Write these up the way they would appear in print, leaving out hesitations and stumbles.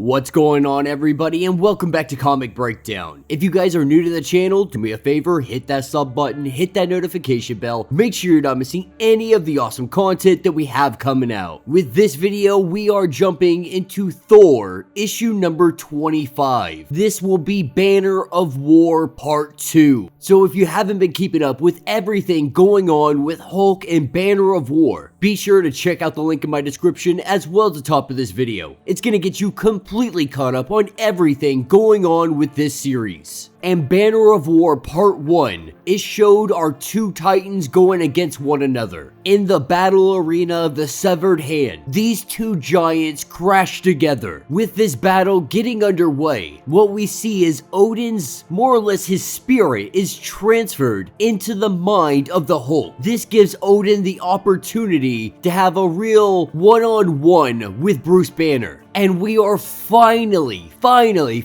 What's going on, everybody, and welcome back to Comic Breakdown. If you guys are new to the channel, do me a favor, hit that sub button, hit that notification bell, make sure you're not missing any of the awesome content that we have coming out. With this video, we are jumping into Thor, issue number 25. This will be Banner of War Part 2. So if you haven't been keeping up with everything going on with Hulk and Banner of War, be sure to check out the link in my description as well as the top of this video. It's gonna get you completely caught up on everything going on with this series. And Banner of War Part 1, it showed our two titans going against one another. In the battle arena of the severed hand, these two giants crash together. With this battle getting underway, what we see is Odin's, more or less his spirit, is transferred into the mind of the Hulk. This gives Odin the opportunity to have a real one-on-one with Bruce Banner. And we are finally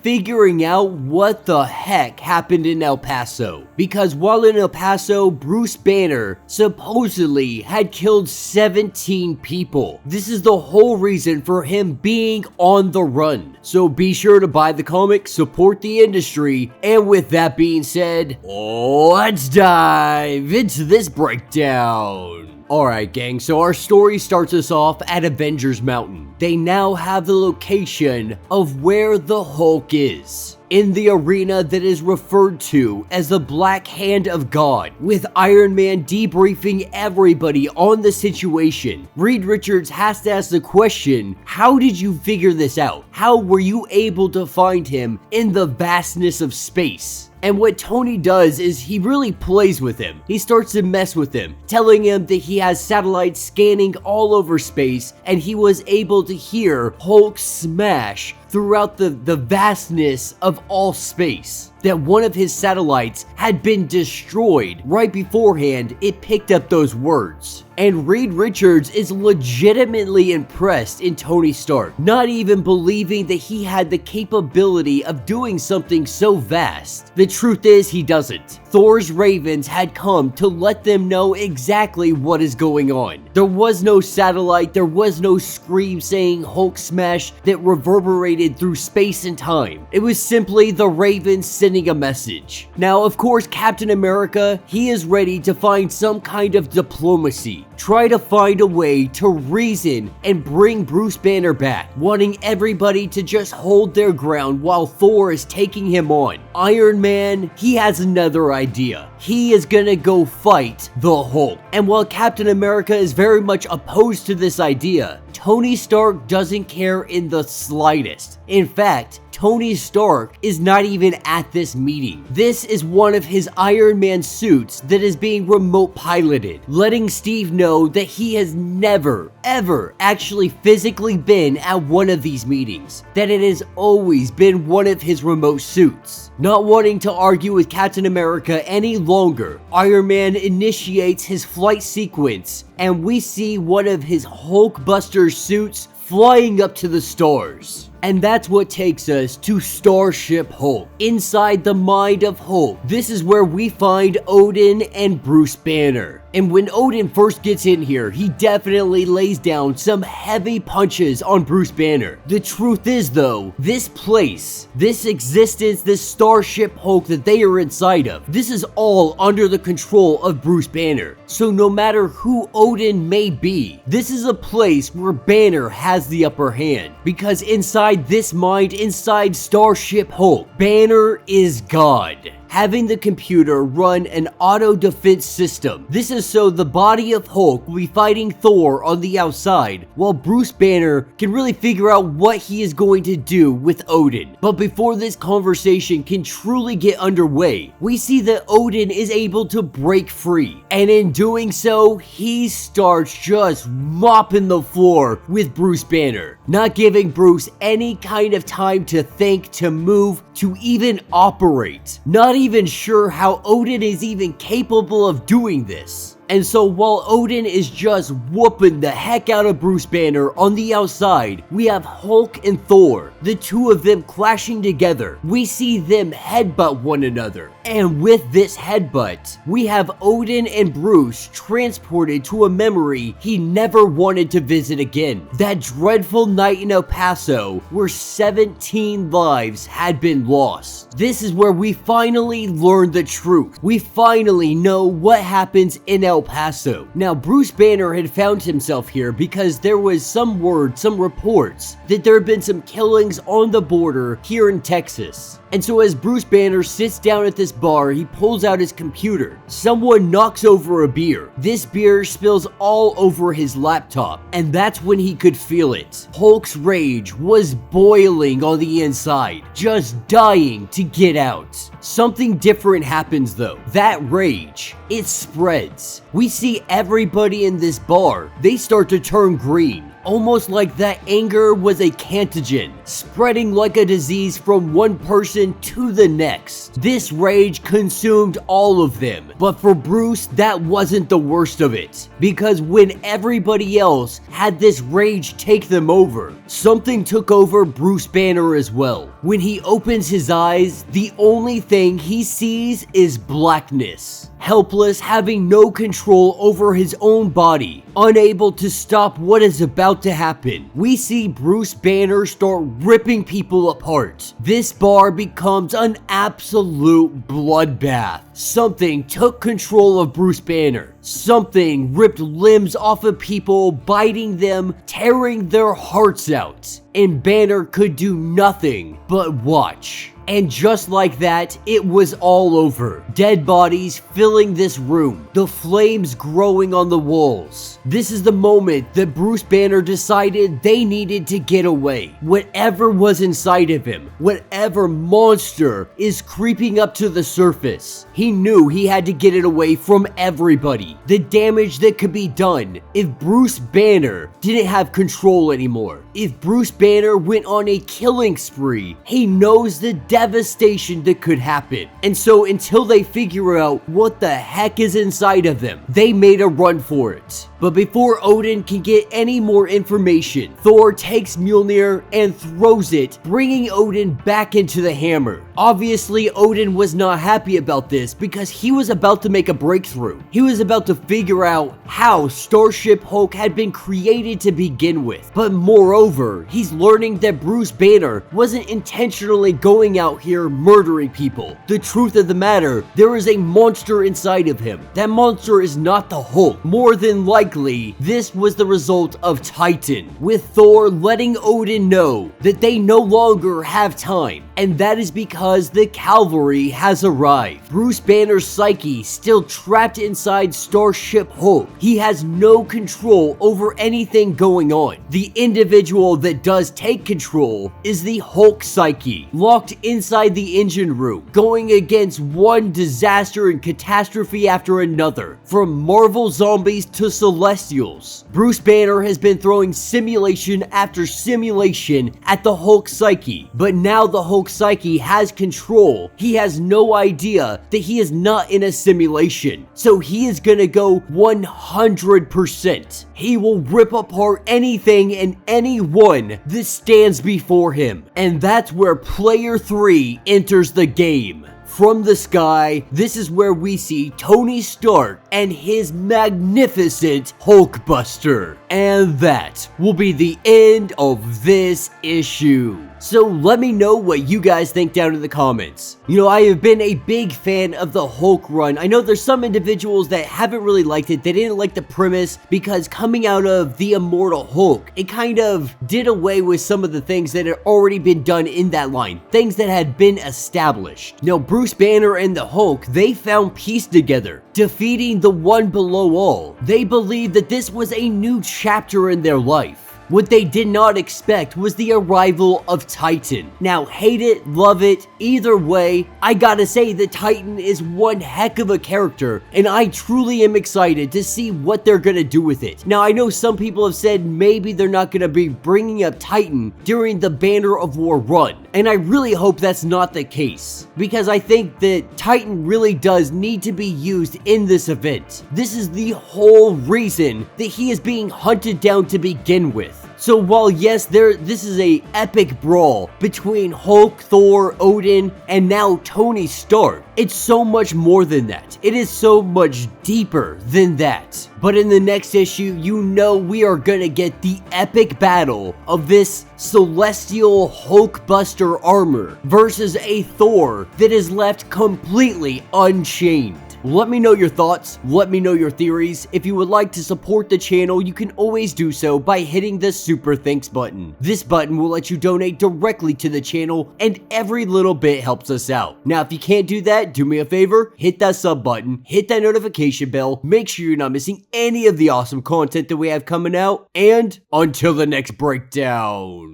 figuring out what the heck happened in El Paso. Because while in El Paso, Bruce Banner supposedly had killed 17 people. This is the whole reason for him being on the run. So be sure to buy the comic, support the industry, and with that being said, let's dive into this breakdown. Alright gang, so our story starts us off at Avengers Mountain. They now have the location of where the Hulk is. In the arena that is referred to as the Black Hand of God, with Iron Man debriefing everybody on the situation. Reed Richards has to ask the question, how did you figure this out? How were you able to find him in the vastness of space? And what Tony does is he really plays with him. He starts to mess with him, telling him that he has satellites scanning all over space and he was able to hear Hulk smash throughout the vastness of all space. That one of his satellites had been destroyed right beforehand it picked up those words. And Reed Richards is legitimately impressed in Tony Stark, not even believing that he had the capability of doing something so vast. The truth is he doesn't. Thor's ravens had come to let them know exactly what is going on. There was no satellite, there was no scream saying Hulk smash that reverberated through space and time. It was simply the ravens sending a message. Now, of course, Captain America, he is ready to find some kind of diplomacy. Try to find a way to reason and bring Bruce Banner back, wanting everybody to just hold their ground while Thor is taking him on. Iron Man, he has another idea. He is gonna go fight the Hulk. And while Captain America is very much opposed to this idea, Tony Stark doesn't care in the slightest. In fact, Tony Stark is not even at this meeting. This is one of his Iron Man suits that is being remote piloted, letting Steve know that he has never, ever actually physically been at one of these meetings, that it has always been one of his remote suits. Not wanting to argue with Captain America any longer, Iron Man initiates his flight sequence, and we see one of his Hulkbuster suits flying up to the stars. And that's what takes us to Starship Hulk. Inside the mind of Hulk, this is where we find Odin and Bruce Banner. And when Odin first gets in here, he definitely lays down some heavy punches on Bruce Banner. The truth is though, this place, this existence, this Starship Hulk that they are inside of, this is all under the control of Bruce Banner. So no matter who Odin may be, this is a place where Banner has the upper hand. Because inside this mind, inside Starship Hulk, Banner is God. Having the computer run an auto-defense system. This is so the body of Hulk will be fighting Thor on the outside, while Bruce Banner can really figure out what he is going to do with Odin. But before this conversation can truly get underway, we see that Odin is able to break free. And in doing so, he starts just mopping the floor with Bruce Banner, not giving Bruce any kind of time to think, to move, to even operate. Not even sure how Odin is even capable of doing this. And so while Odin is just whooping the heck out of Bruce Banner on the outside, we have Hulk and Thor, the two of them clashing together. We see them headbutt one another. And with this headbutt, we have Odin and Bruce transported to a memory he never wanted to visit again. That dreadful night in El Paso where 17 lives had been lost. This is where we finally learn the truth. We finally know what happens in El Paso. Now, Bruce Banner had found himself here because there was some reports that there had been some killings on the border here in Texas. And so as Bruce Banner sits down at this bar, he pulls out his computer. Someone knocks over a beer. This beer spills all over his laptop, and that's when he could feel it. Hulk's rage was boiling on the inside, just dying to get out. Something different happens though. That rage, it spreads. We see everybody in this bar, they start to turn green. Almost like that anger was a contagion, spreading like a disease from one person to the next. This rage consumed all of them, but for Bruce, that wasn't the worst of it. Because when everybody else had this rage take them over, something took over Bruce Banner as well. When he opens his eyes, the only thing he sees is blackness. Helpless, having no control over his own body, unable to stop what is about to happen. We see Bruce Banner start ripping people apart. This bar becomes an absolute bloodbath. Something took control of Bruce Banner. Something ripped limbs off of people, biting them, tearing their hearts out. And Banner could do nothing but watch. And just like that, it was all over. Dead bodies filling this room, the flames growing on the walls. This is the moment that Bruce Banner decided they needed to get away. Whatever was inside of him, whatever monster is creeping up to the surface, he knew he had to get it away from everybody. The damage that could be done if Bruce Banner didn't have control anymore. If Bruce Banner went on a killing spree, he knows the devastation that could happen. And so until they figure out what the heck is inside of them, they made a run for it. But before Odin can get any more information, Thor takes Mjolnir and throws it, bringing Odin back into the hammer. Obviously, Odin was not happy about this because he was about to make a breakthrough. He was about to figure out how Starship Hulk had been created to begin with. But moreover, he's learning that Bruce Banner wasn't intentionally going out here murdering people. The truth of the matter, there is a monster inside of him. That monster is not the Hulk. More than likely, this was the result of Titan, with Thor letting Odin know that they no longer have time, and that is because the cavalry has arrived. Bruce Banner's psyche still trapped inside Starship Hulk. He has no control over anything going on. The individual that does take control is the Hulk psyche, locked inside the engine room, going against one disaster and catastrophe after another, from Marvel zombies to Celestials. Bruce Banner has been throwing simulation after simulation at the Hulk psyche, but now the Hulk psyche has control. He has no idea that he is not in a simulation, so he is gonna go 100%. He will rip apart anything and anyone that stands before him, and that's where player 3 enters the game. From the sky, this is where we see Tony Stark and his magnificent Hulkbuster. And that will be the end of this issue. So let me know what you guys think down in the comments. You know, I have been a big fan of the Hulk run. I know there's some individuals that haven't really liked it. They didn't like the premise because coming out of the Immortal Hulk, it kind of did away with some of the things that had already been done in that line. Things that had been established. Now, Bruce Banner and the Hulk, they found peace together, defeating the one below all. They believed that this was a new chapter in their life. What they did not expect was the arrival of Titan. Now, hate it, love it, either way, I gotta say that Titan is one heck of a character, and I truly am excited to see what they're gonna do with it. Now, I know some people have said maybe they're not gonna be bringing up Titan during the Banner of War run, and I really hope that's not the case, because I think that Titan really does need to be used in this event. This is the whole reason that he is being hunted down to begin with. So while yes, this is a epic brawl between Hulk, Thor, Odin, and now Tony Stark, it's so much more than that. It is so much deeper than that. But in the next issue, you know we are gonna get the epic battle of this celestial Hulkbuster armor versus a Thor that is left completely unchained. Let me know your thoughts, let me know your theories. If you would like to support the channel, you can always do so by hitting the super thanks button. This button will let you donate directly to the channel, and every little bit helps us out. Now, if you can't do that, do me a favor, hit that sub button, hit that notification bell, make sure you're not missing any of the awesome content that we have coming out, and until the next breakdown.